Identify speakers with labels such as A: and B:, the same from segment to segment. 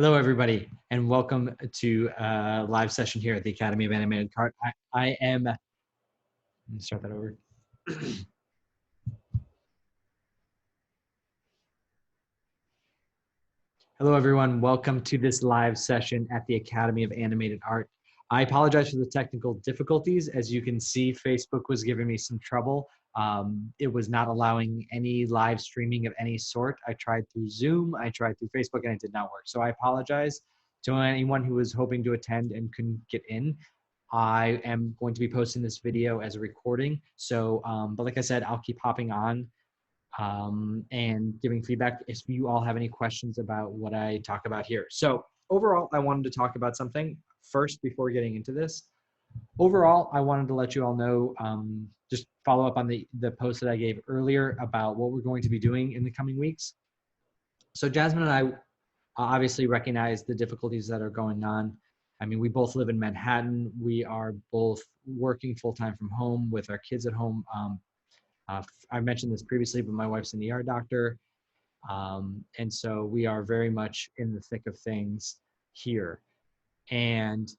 A: Hello, everybody, and welcome to a live session here at the Academy of Animated Art. I am, let me start that over. Hello, everyone. Welcome to this live session at the Academy of Animated Art. I apologize for the technical difficulties. As you can see, Facebook was giving me some trouble. It was not allowing any live streaming of any sort. I tried through Zoom, I tried through Facebook, and it did not work. So I apologize to anyone who was hoping to attend and couldn't get in. I am going to be posting this video as a recording. So, but like I said, I'll keep hopping on and giving feedback if you all have any questions about what I talk about here. So overall, I wanted to talk about something first before getting into this. Overall, I wanted to let you all know, just follow up on the post that I gave earlier about what we're going to be doing in the coming weeks. So Jasmine and I obviously recognize the difficulties that are going on. I mean, we both live in Manhattan. We are both working full-time from home with our kids at home. I mentioned this previously, but my wife's an ER doctor. And so we are very much in the thick of things here. And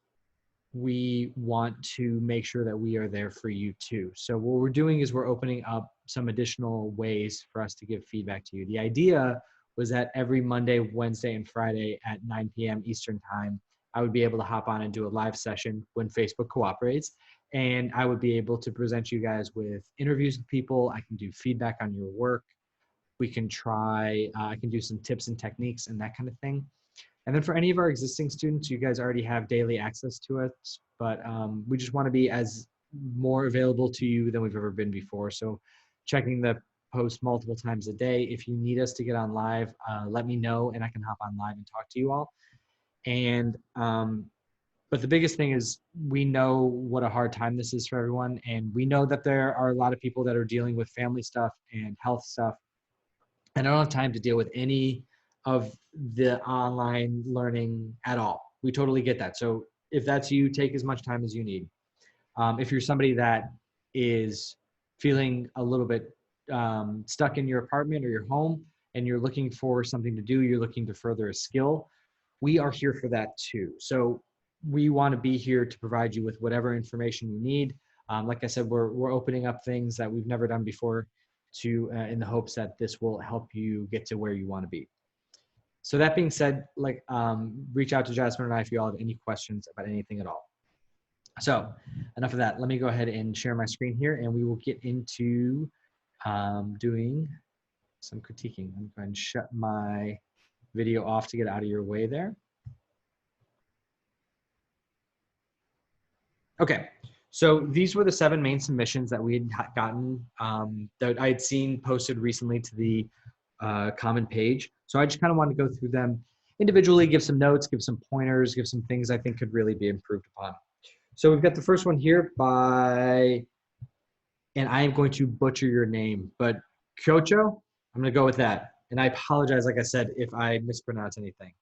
A: we want to make sure that we are there for you too. So what we're doing is we're opening up some additional ways for us to give feedback to you. The idea was that every Monday, Wednesday, and Friday at 9 p.m. Eastern time, I would be able to hop on and do a live session when Facebook cooperates. And I would be able to present you guys with interviews with people. I can do feedback on your work. We can try, I can do some tips and techniques and that kind of thing. And then for any of our existing students, you guys already have daily access to us, but we just want to be as more available to you than we've ever been before. So checking the post multiple times a day. If you need us to get on live, let me know and I can hop on live and talk to you all. And but the biggest thing is we know what a hard time this is for everyone. And we know that there are a lot of people that are dealing with family stuff and health stuff. And I don't have time to deal with any of the online learning at all. We totally get that. So if that's you, take as much time as you need. If you're somebody that is feeling a little bit stuck in your apartment or your home and you're looking for something to do, you're looking to further a skill, we are here for that too. So we want to be here to provide you with whatever information you need. Like I said, we're opening up things that we've never done before to in the hopes that this will help you get to where you want to be. So that being said, like reach out to Jasmine and I if you all have any questions about anything at all. So enough of that. Let me go ahead and share my screen here and we will get into doing some critiquing. I'm going to shut my video off to get out of your way there. Okay, so these were the 7 main submissions that we had gotten that I had seen posted recently to the common page. So I just kind of want to go through them individually, give some notes, give some pointers, give some things I think could really be improved upon. So we've got the first one here by, and I am going to butcher your name, but Kyocho, I'm going to go with that. And I apologize, like I said, if I mispronounce anything.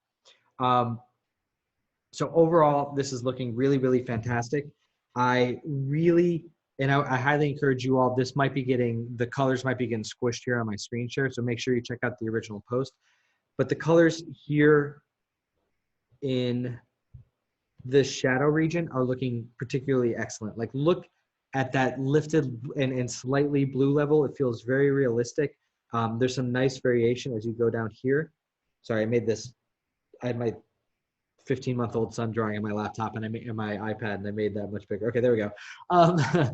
A: So overall, this is looking really, really fantastic. I highly encourage you all, this might be getting, the colors might be getting squished here on my screen share, so make sure you check out the original post. But the colors here in the shadow region are looking particularly excellent. Like look at that lifted and slightly blue level. It feels very realistic. There's some nice variation as you go down here. Sorry, I had my 15-month-old son drawing on my laptop and I made my iPad and I made that much bigger. Okay, there we go.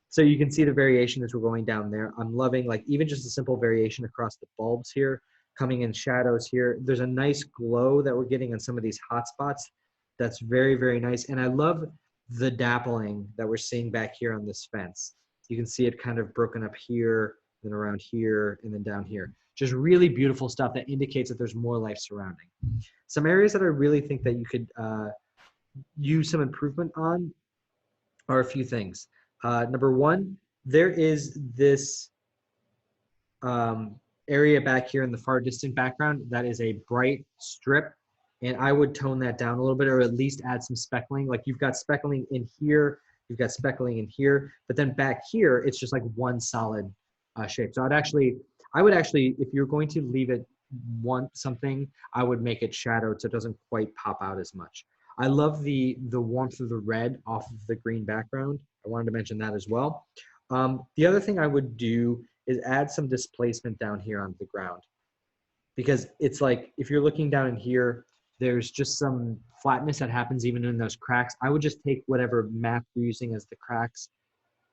A: So you can see the variation as we're going down there. I'm loving like even just a simple variation across the bulbs here, coming in shadows here. There's a nice glow that we're getting on some of these hot spots. That's very, very nice. And I love the dappling that we're seeing back here on this fence. You can see it kind of broken up here, then around here, and then down here. Just really beautiful stuff that indicates that there's more life surrounding. Some areas that I really think that you could use some improvement on are a few things. Number one, there is this area back here in the far distant background that is a bright strip, and I would tone that down a little bit or at least add some speckling. Like you've got speckling in here, you've got speckling in here, but then back here, it's just like one solid shape. So I would actually, if you're going to leave it want something, I would make it shadowed so it doesn't quite pop out as much. I love the warmth of the red off of the green background. I wanted to mention that as well. The other thing I would do is add some displacement down here on the ground, because it's like if you're looking down in here, there's just some flatness that happens even in those cracks. I would just take whatever map you're using as the cracks,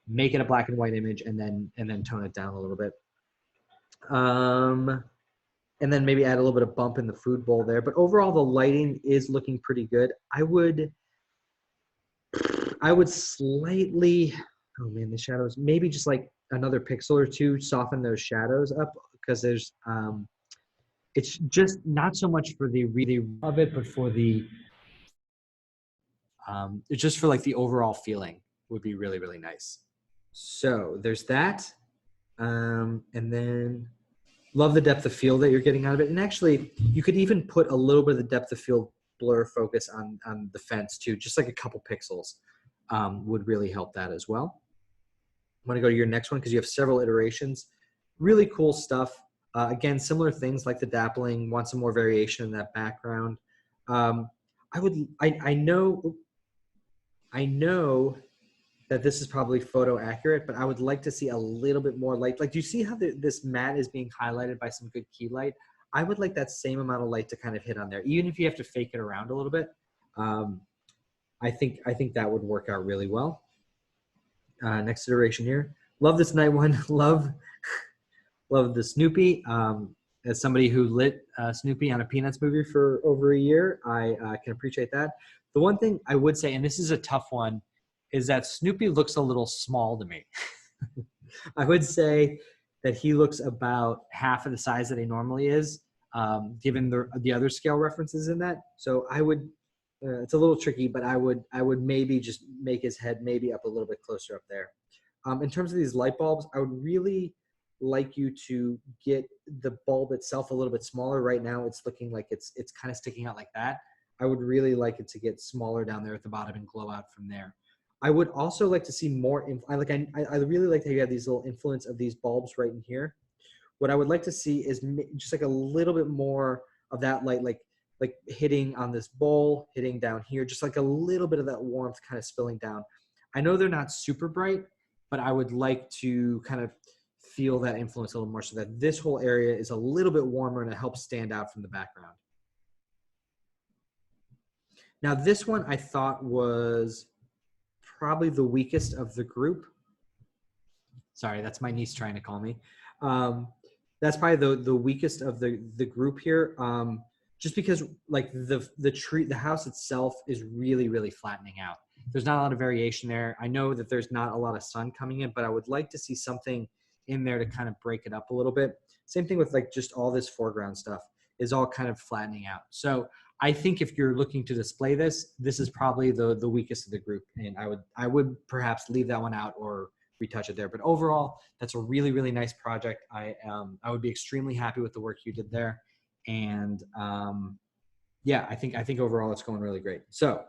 A: make it a black and white image, and then tone it down a little bit. And then maybe add a little bit of bump in the food bowl there. But overall, the lighting is looking pretty good. I would slightly, oh man, the shadows, maybe just like another pixel or two, soften those shadows up, because there's, it's just not so much for the really of it, but for the, it's just for like the overall feeling would be really, really nice. So there's that. And then love the depth of field that you're getting out of it. And actually, you could even put a little bit of the depth of field blur focus on the fence too, just like a couple pixels would really help that as well. I'm gonna go to your next one because you have several iterations. Really cool stuff. Again, similar things like the dappling, want some more variation in that background. I know that this is probably photo accurate, but I would like to see a little bit more light. Like, do you see how this matte is being highlighted by some good key light? I would like that same amount of light to kind of hit on there, even if you have to fake it around a little bit. I think that would work out really well. Next iteration here. Love this night one. Love the Snoopy. As somebody who lit Snoopy on a Peanuts movie for over a year, I can appreciate that. The one thing I would say, and this is a tough one, is that Snoopy looks a little small to me. I would say that he looks about half of the size that he normally is, given the other scale references in that. So I would, it's a little tricky, but I would maybe just make his head maybe up a little bit closer up there. In terms of these light bulbs, I would really like you to get the bulb itself a little bit smaller. Right now, it's looking like it's kind of sticking out like that. I would really like it to get smaller down there at the bottom and glow out from there. I would also like to see more. I really like how you have these little influence of these bulbs right in here. What I would like to see is just like a little bit more of that light, like hitting on this bowl, hitting down here, just like a little bit of that warmth kind of spilling down. I know they're not super bright, but I would like to kind of feel that influence a little more so that this whole area is a little bit warmer and it helps stand out from the background. Now this one I thought was probably the weakest of the group. Sorry, that's my niece trying to call me. That's probably the weakest of the group here. Just because like the house itself is really, really flattening out. There's not a lot of variation there. I know that there's not a lot of sun coming in, but I would like to see something in there to kind of break it up a little bit. Same thing with like just all this foreground stuff is all kind of flattening out. So I think if you're looking to display this, this is probably the weakest of the group. And I would perhaps leave that one out or retouch it there. But overall, that's a really, really nice project. I would be extremely happy with the work you did there. And yeah, I think overall it's going really great. So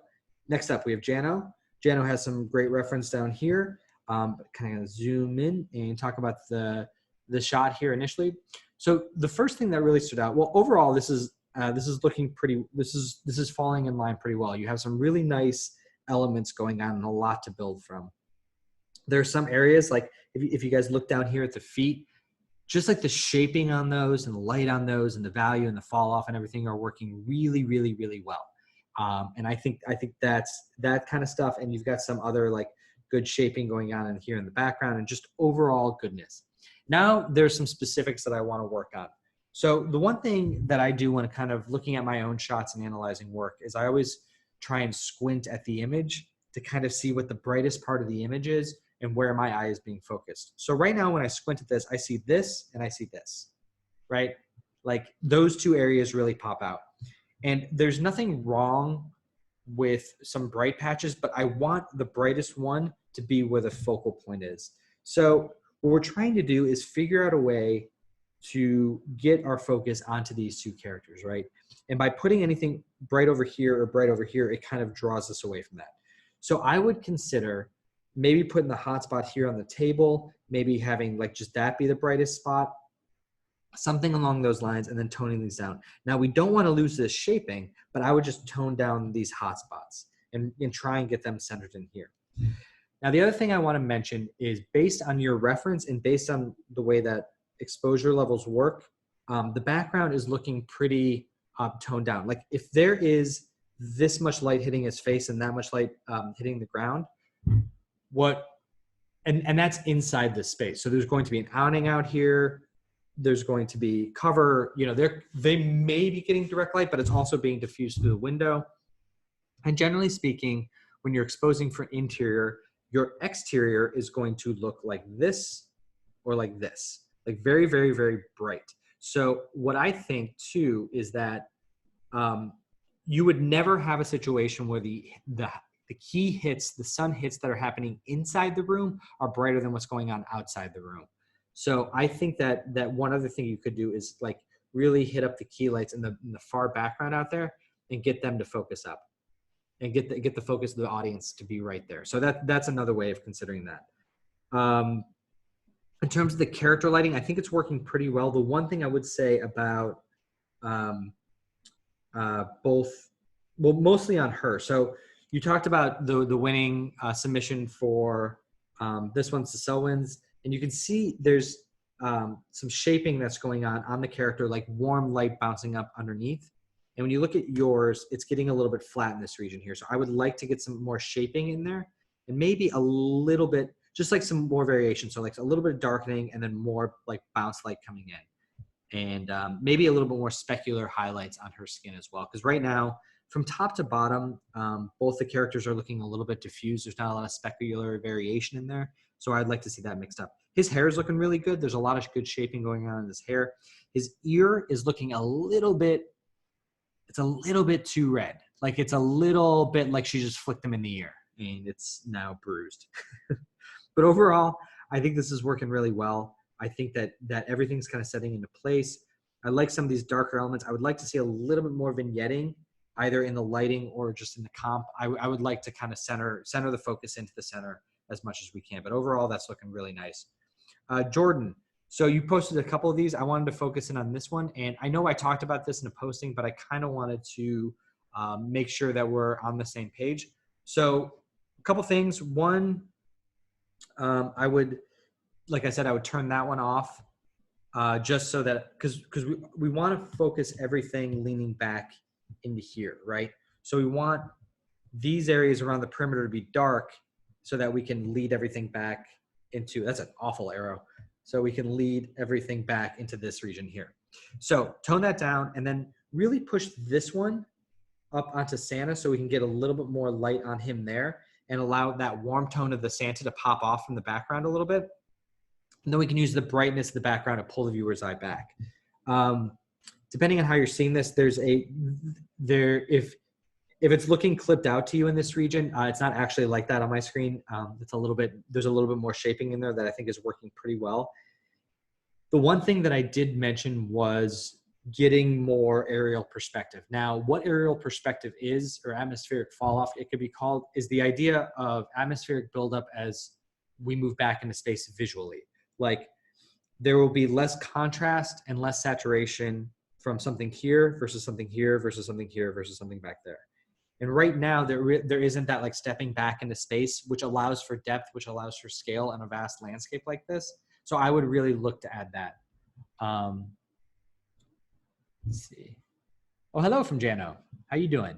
A: next up we have Jano. Jano has some great reference down here. Kind of zoom in and talk about the shot here initially. So the first thing that really stood out, well, overall this is looking pretty. This is falling in line pretty well. You have some really nice elements going on and a lot to build from. There are some areas like if you guys look down here at the feet, just like the shaping on those and the light on those and the value and the fall off and everything are working really, really, really well. And I think that's that kind of stuff. And you've got some other like good shaping going on in here in the background and just overall goodness. Now there's some specifics that I want to work on. So the one thing that I do when kind of looking at my own shots and analyzing work is I always try and squint at the image to kind of see what the brightest part of the image is and where my eye is being focused. So right now when I squint at this, I see this and I see this, right? Like those two areas really pop out. And there's nothing wrong with some bright patches, but I want the brightest one to be where the focal point is. So what we're trying to do is figure out a way to get our focus onto these two characters, right? And by putting anything bright over here or bright over here, it kind of draws us away from that. So I would consider maybe putting the hotspot here on the table, maybe having like just that be the brightest spot. something along those lines, and then toning these down. Now, we don't want to lose this shaping, but I would just tone down these hot spots and try and get them centered in here. Now, the other thing I want to mention is based on your reference and based on the way that exposure levels work, the background is looking pretty toned down. Like if there is this much light hitting his face and that much light hitting the ground, and that's inside the space. So there's going to be an awning out here. There's going to be cover, you know, they may be getting direct light, but it's also being diffused through the window. And generally speaking, when you're exposing for interior, your exterior is going to look like this or like this, like very, very, very bright. So what I think too is that you would never have a situation where the key hits, the sun hits that are happening inside the room are brighter than what's going on outside the room. So I think that one other thing you could do is like really hit up the key lights in the far background out there and get them to focus up and get the focus of the audience to be right there. So that's another way of considering that. In terms of the character lighting, I think it's working pretty well. The one thing I would say about mostly on her. So you talked about the winning submission for this one's the Selwyn's, and you can see there's some shaping that's going on the character, like warm light bouncing up underneath. And when you look at yours, it's getting a little bit flat in this region here. So I would like to get some more shaping in there and maybe a little bit, just like some more variation. So like a little bit of darkening and then more like bounce light coming in. And maybe a little bit more specular highlights on her skin as well. Because right now, from top to bottom, both the characters are looking a little bit diffused. There's not a lot of specular variation in there. So I'd like to see that mixed up. His hair is looking really good. There's a lot of good shaping going on in his hair. His ear is looking a little bit, it's a little bit too red. Like it's a little bit like she just flicked him in the ear and it's now bruised. But overall, I think this is working really well. I think that everything's kind of setting into place. I like some of these darker elements. I would like to see a little bit more vignetting, either in the lighting or just in the comp. I would like to kind of center the focus into the center as much as we can. But overall, that's looking really nice. Jordan, so you posted a couple of these. I wanted to focus in on this one. And I know I talked about this in a posting, but I kind of wanted to make sure that we're on the same page. So a couple things. One, I would, like I said, I would turn that one off just so that, because we want to focus everything leaning back into here, right? So we want these areas around the perimeter to be dark so that we can lead everything back into, that's an awful arrow. So we can lead everything back into this region here. So tone that down and then really push this one up onto Santa so we can get a little bit more light on him there and allow that warm tone of the Santa to pop off from the background a little bit. And then we can use the brightness of the background to pull the viewer's eye back. Depending on how you're seeing this, if it's looking clipped out to you in this region, it's not actually like that on my screen. There's a little bit more shaping in there that I think is working pretty well. The one thing that I did mention was getting more aerial perspective. Now, what aerial perspective is, or atmospheric fall off, it could be called, is the idea of atmospheric buildup as we move back into space visually. Like there will be less contrast and less saturation from something here versus something here versus something here versus something back there. And right now there isn't that like stepping back into space, which allows for depth, which allows for scale in a vast landscape like this. So I would really look to add that. Let's see. Oh, hello from Jano. How you doing?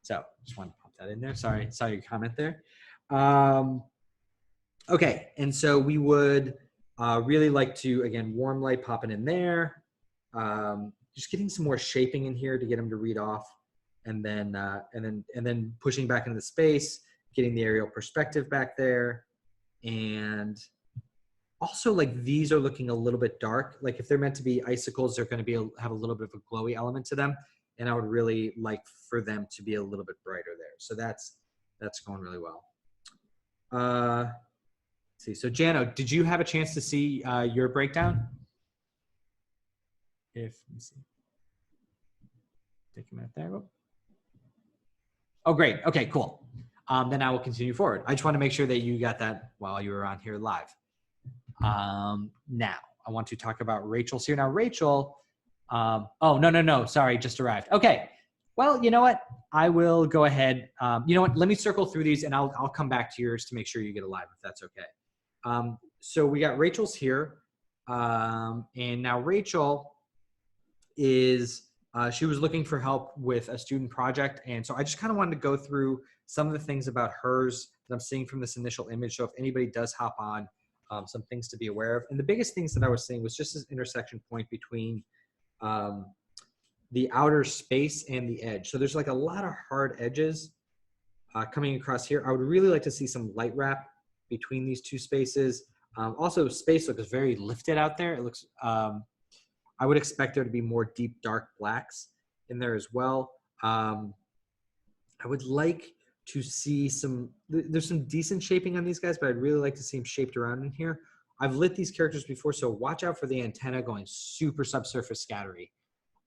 A: So just want to pop that in there. Sorry, saw your comment there. Okay, and so we would really like to, again, warm light popping in there. Just getting some more shaping in here to get them to read off, and then pushing back into the space, getting the aerial perspective back there, and also like these are looking a little bit dark. Like if they're meant to be icicles, they're going to have a little bit of a glowy element to them, and I would really like for them to be a little bit brighter there. So that's going really well. Let's see. So Jano, did you have a chance to see your breakdown? Let me see. Take a minute there. Oh, great. Okay, cool. Then I will continue forward. I just want to make sure that you got that while you were on here live. Now, I want to talk about Rachel's here. Now, Rachel, oh, no, sorry, just arrived. Okay, well, you know what? I will go ahead. You know what? Let me circle through these and I'll come back to yours to make sure you get a live if that's okay. So we got Rachel's here. And now Rachel is, she was looking for help with a student project. And so I just kind of wanted to go through some of the things about hers that I'm seeing from this initial image. So if anybody does hop on, some things to be aware of. And the biggest things that I was seeing was just this intersection point between the outer space and the edge. So there's like a lot of hard edges coming across here. I would really like to see some light wrap between these two spaces. Also, space looks very lifted out there. It looks, I would expect there to be more deep, dark blacks in there as well. I would like to see there's some decent shaping on these guys, but I'd really like to see them shaped around in here. I've lit these characters before, so watch out for the antenna going super subsurface scattery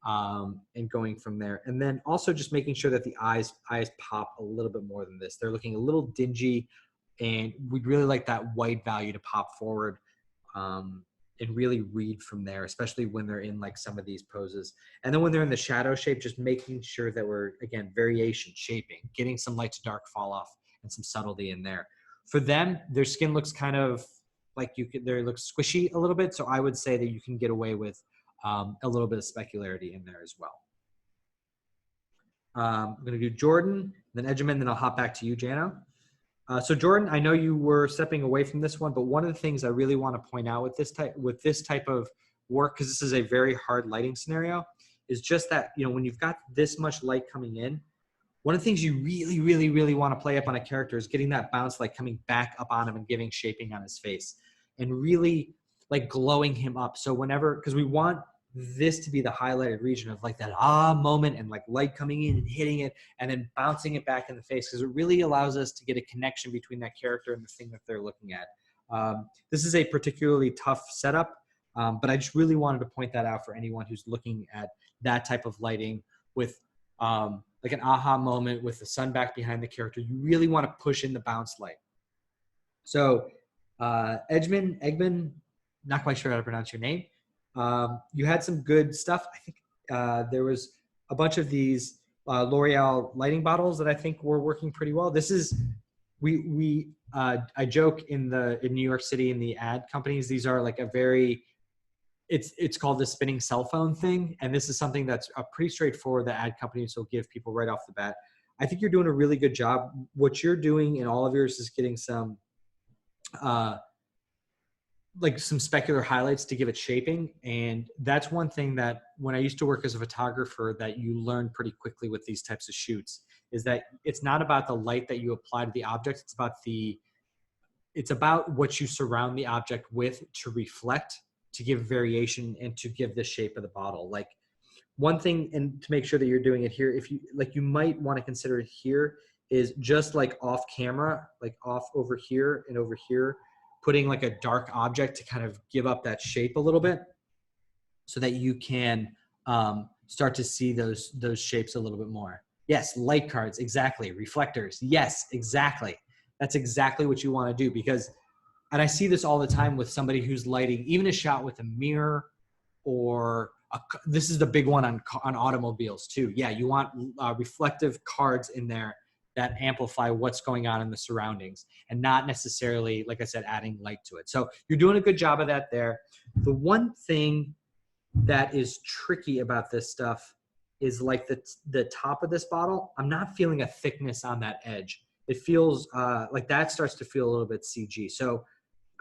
A: and going from there. And then also just making sure that the eyes pop a little bit more than this. They're looking a little dingy, and we'd really like that white value to pop forward and really read from there, especially when they're in like some of these poses. And then when they're in the shadow shape, just making sure that we're, again, variation, shaping, getting some light to dark fall off and some subtlety in there. For them, their skin looks kind of like they look squishy a little bit. So I would say that you can get away with a little bit of specularity in there as well. I'm gonna do Jordan, then Edgerman, then I'll hop back to you, Jano. So Jordan, I know you were stepping away from this one, but one of the things I really want to point out with this type of work, because this is a very hard lighting scenario, is just that, you know, when you've got this much light coming in, one of the things you really, really, really want to play up on a character is getting that bounce light coming back up on him and giving shaping on his face and really like glowing him up. So whenever, because we want this to be the highlighted region of like that moment and like light coming in and hitting it and then bouncing it back in the face, because it really allows us to get a connection between that character and the thing that they're looking at. This is a particularly tough setup, but I just really wanted to point that out for anyone who's looking at that type of lighting with like an aha moment with the sun back behind the character. You really want to push in the bounce light. So Eggman, not quite sure how to pronounce your name. You had some good stuff. I think there was a bunch of these L'Oreal lighting bottles that I think were working pretty well. This is, I joke in New York City in the ad companies, these are like a very, it's called the spinning cell phone thing. And this is something that's pretty straightforward that ad companies will give people right off the bat. I think you're doing a really good job. What you're doing in all of yours is getting some, like some specular highlights to give it shaping. And that's one thing that when I used to work as a photographer that you learn pretty quickly with these types of shoots is that it's not about the light that you apply to the object. It's about what you surround the object with to reflect, to give variation and to give the shape of the bottle. Like one thing, and to make sure that you're doing it here, if you like, you might want to consider it here is just like off camera, like off over here and over here, putting like a dark object to kind of give up that shape a little bit so that you can start to see those shapes a little bit more. Yes, light cards, exactly. Reflectors, yes, exactly. That's exactly what you want to do because, and I see this all the time with somebody who's lighting, even a shot with a mirror or this is the big one on automobiles too. Yeah, you want reflective cards in there that amplify what's going on in the surroundings and not necessarily, like I said, adding light to it. So you're doing a good job of that there. The one thing that is tricky about this stuff is like the top of this bottle, I'm not feeling a thickness on that edge. It feels like that starts to feel a little bit CG. So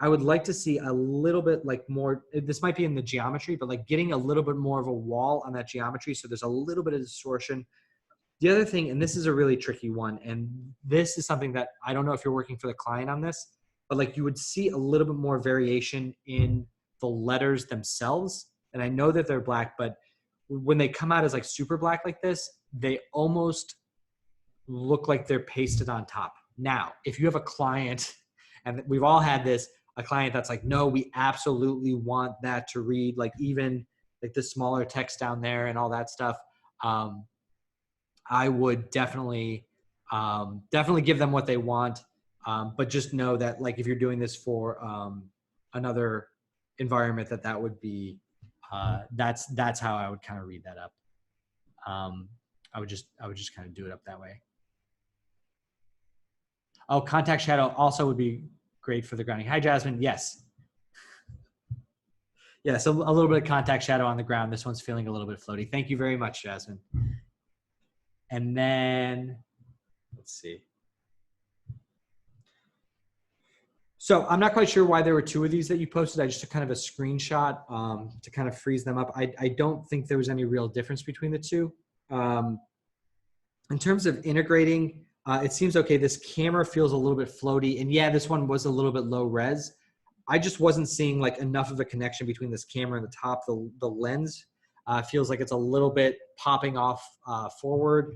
A: I would like to see a little bit like more, this might be in the geometry, but like getting a little bit more of a wall on that geometry. So there's a little bit of distortion. The other thing, and this is a really tricky one, and this is something that I don't know if you're working for the client on this, but like you would see a little bit more variation in the letters themselves. And I know that they're black, but when they come out as like super black like this, they almost look like they're pasted on top. Now, if you have a client, and we've all had this, a client that's like, no, we absolutely want that to read like even like the smaller text down there and all that stuff. I would definitely give them what they want. But just know that like if you're doing this for another environment, that would be, that's how I would kind of read that up. I would just kind of do it up that way. Oh, contact shadow also would be great for the grounding. Hi, Jasmine. Yes. Yeah, so a little bit of contact shadow on the ground. This one's feeling a little bit floaty. Thank you very much, Jasmine. And then, let's see. So I'm not quite sure why there were two of these that you posted. I just took kind of a screenshot to kind of freeze them up. I don't think there was any real difference between the two. In terms of integrating, it seems okay. This camera feels a little bit floaty. And yeah, this one was a little bit low res. I just wasn't seeing like enough of a connection between this camera and the top. The lens feels like it's a little bit popping off forward.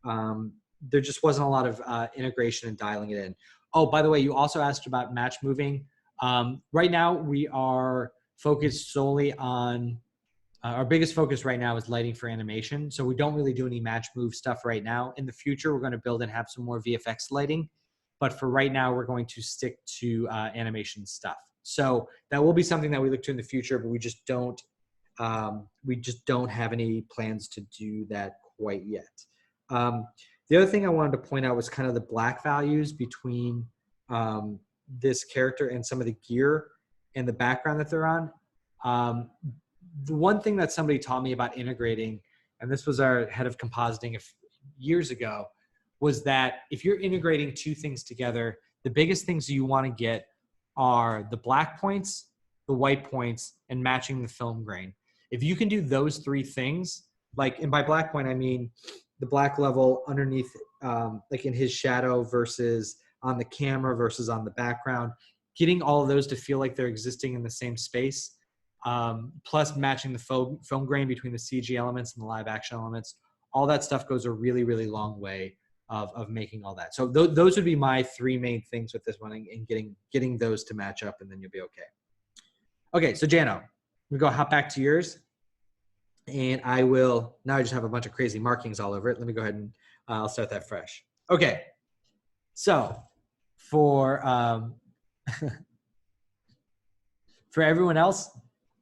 A: There just wasn't a lot of integration and dialing it in. Oh, by the way, you also asked about match moving. Right now, we are focused solely on, our biggest focus right now is lighting for animation. So we don't really do any match move stuff right now. In the future, we're going to build and have some more VFX lighting. But for right now, we're going to stick to animation stuff. So that will be something that we look to in the future, but we just don't have any plans to do that quite yet. The other thing I wanted to point out was kind of the black values between this character and some of the gear and the background that they're on. The one thing that somebody taught me about integrating, and this was our head of compositing years ago, was that if you're integrating two things together, the biggest things you want to get are the black points, the white points, and matching the film grain. If you can do those three things, like, and by black point, I mean the black level underneath, like in his shadow versus on the camera versus on the background, getting all of those to feel like they're existing in the same space, plus matching the film grain between the CG elements and the live action elements, all that stuff goes a really, really long way of making all that. So those would be my three main things with this one, and getting those to match up, and then you'll be okay. Okay, so Jano, we go hop back to yours. And I will, now I just have a bunch of crazy markings all over it. Let me go ahead and I'll start that fresh. Okay. So for for everyone else,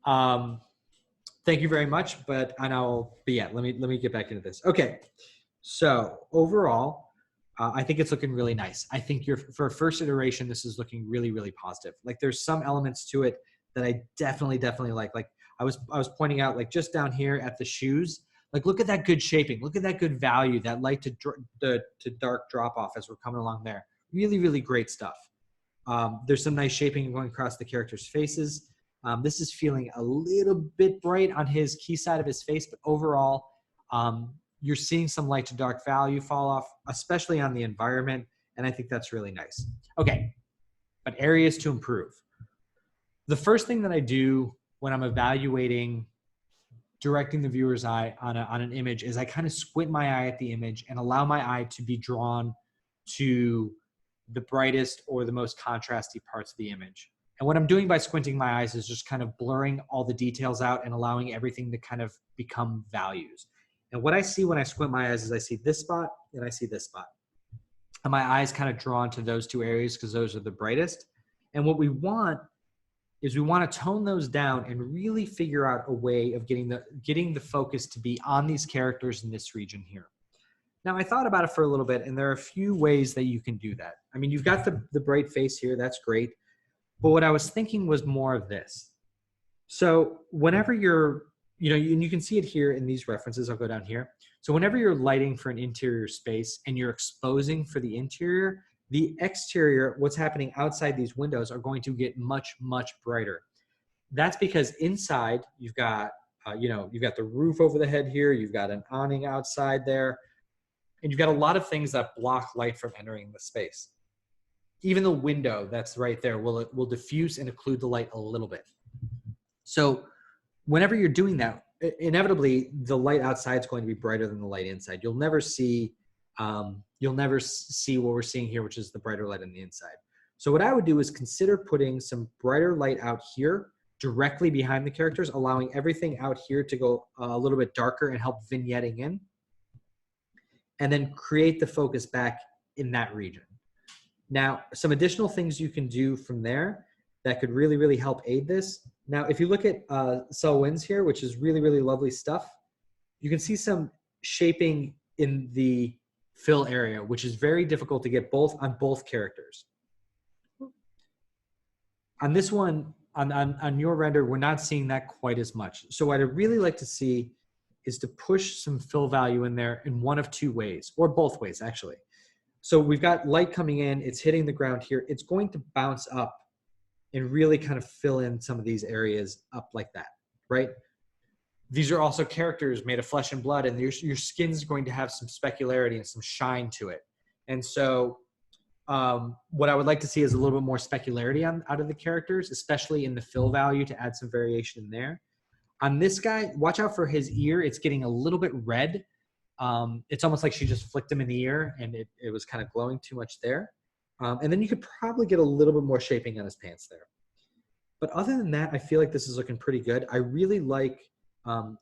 A: thank you very much, but let me get back into this. Okay. So overall, I think it's looking really nice. I think for a first iteration, this is looking really, really positive. Like there's some elements to it that I definitely like. Like I was pointing out, like just down here at the shoes, like look at that good shaping, look at that good value, that light to dark drop off as we're coming along there. Really, really great stuff. There's some nice shaping going across the characters' faces. This is feeling a little bit bright on his key side of his face, but overall, you're seeing some light to dark value fall off, especially on the environment, and I think that's really nice. Okay, but areas to improve. The first thing that I do when I'm evaluating directing the viewer's eye on an image is I kind of squint my eye at the image and allow my eye to be drawn to the brightest or the most contrasty parts of the image. And what I'm doing by squinting my eyes is just kind of blurring all the details out and allowing everything to kind of become values. And what I see when I squint my eyes is I see this spot and I see this spot. And my eyes kind of drawn to those two areas because those are the brightest. And what we want is we want to tone those down and really figure out a way of getting the focus to be on these characters in this region here. Now, I thought about it for a little bit, and there are a few ways that you can do that. I mean, you've got the bright face here. That's great. But what I was thinking was more of this. So whenever you're, and you can see it here in these references. I'll go down here. So whenever you're lighting for an interior space and you're exposing for the interior, the exterior, what's happening outside these windows, are going to get much, much brighter. That's because inside you've got, you've got the roof over the head here. You've got an awning outside there. And you've got a lot of things that block light from entering the space. Even the window that's right there will diffuse and occlude the light a little bit. So whenever you're doing that, inevitably the light outside is going to be brighter than the light inside. You'll never see what we're seeing here, which is the brighter light on the inside. So what I would do is consider putting some brighter light out here directly behind the characters, allowing everything out here to go a little bit darker and help vignetting in, and then create the focus back in that region. Now, some additional things you can do from there that could really, really help aid this Now, if you look at cell wins here, which is really, really lovely stuff, you can see some shaping in the fill area, which is very difficult to get on both characters. On this one, on your render, we're not seeing that quite as much. So what I'd really like to see is to push some fill value in there in one of two ways, or both ways, actually. So we've got light coming in, it's hitting the ground here. It's going to bounce up and really kind of fill in some of these areas up like that, right? These are also characters made of flesh and blood, and your skin's going to have some specularity and some shine to it. And so what I would like to see is a little bit more specularity out of the characters, especially in the fill value, to add some variation in there. On this guy, watch out for his ear. It's getting a little bit red. It's almost like she just flicked him in the ear and it was kind of glowing too much there. And then you could probably get a little bit more shaping on his pants there. But other than that, I feel like this is looking pretty good. I really like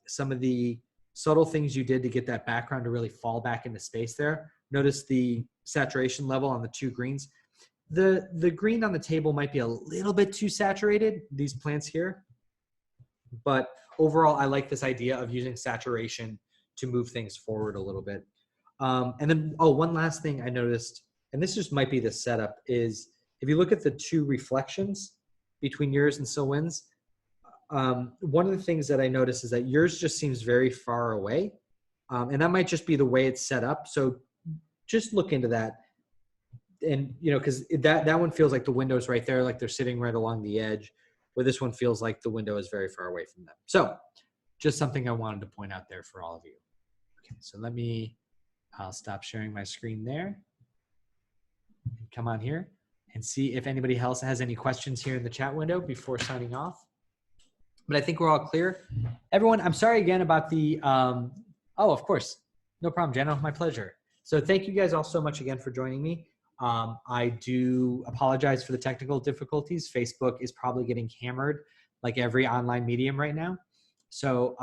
A: some of the subtle things you did to get that background to really fall back into space there. Notice the saturation level on the two greens. The green on the table might be a little bit too saturated, these plants here. But overall, I like this idea of using saturation to move things forward a little bit. And then, one last thing I noticed, and this just might be the setup, is if you look at the two reflections between yours and Silwyn's, one of the things that I noticed is that yours just seems very far away. And that might just be the way it's set up. So just look into that. And, because that one feels like the window's right there, like they're sitting right along the edge, where this one feels like the window is very far away from them. So just something I wanted to point out there for all of you. Okay, so I'll stop sharing my screen there. Come on here and see if anybody else has any questions here in the chat window before signing off. But I think we're all clear. Everyone, I'm sorry again about the, of course, no problem, Jenna, my pleasure. So thank you guys all so much again for joining me. I do apologize for the technical difficulties. Facebook is probably getting hammered like every online medium right now. So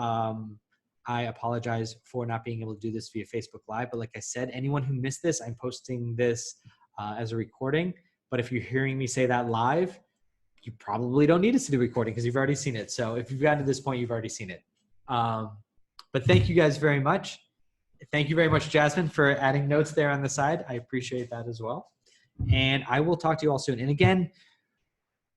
A: I apologize for not being able to do this via Facebook Live. But like I said, anyone who missed this, I'm posting this as a recording. But if you're hearing me say that live, you probably don't need to see the recording because you've already seen it. So if you've gotten to this point, you've already seen it. But thank you guys very much. Thank you very much, Jasmine, for adding notes there on the side. I appreciate that as well. And I will talk to you all soon. And again,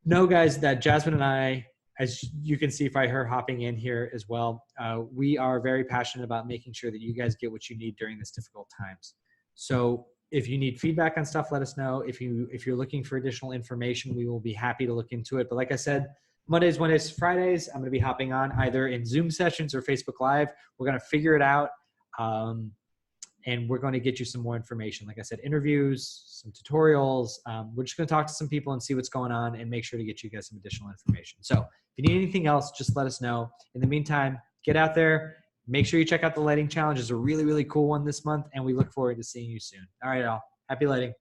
A: know, guys, that Jasmine and I, as you can see by her hopping in here as well, we are very passionate about making sure that you guys get what you need during this difficult times. So if you need feedback on stuff, let us know. If you're looking for additional information, we will be happy to look into it. But like I said, Mondays, Wednesdays, Fridays, I'm going to be hopping on either in Zoom sessions or Facebook Live. We're going to figure it out. And we're going to get you some more information. Like I said, interviews, some tutorials. We're just going to talk to some people and see what's going on and make sure to get you guys some additional information. So if you need anything else, just let us know. In the meantime, get out there. Make sure you check out the lighting challenge. It's a really, really cool one this month, and we look forward to seeing you soon. All right, all. Happy lighting.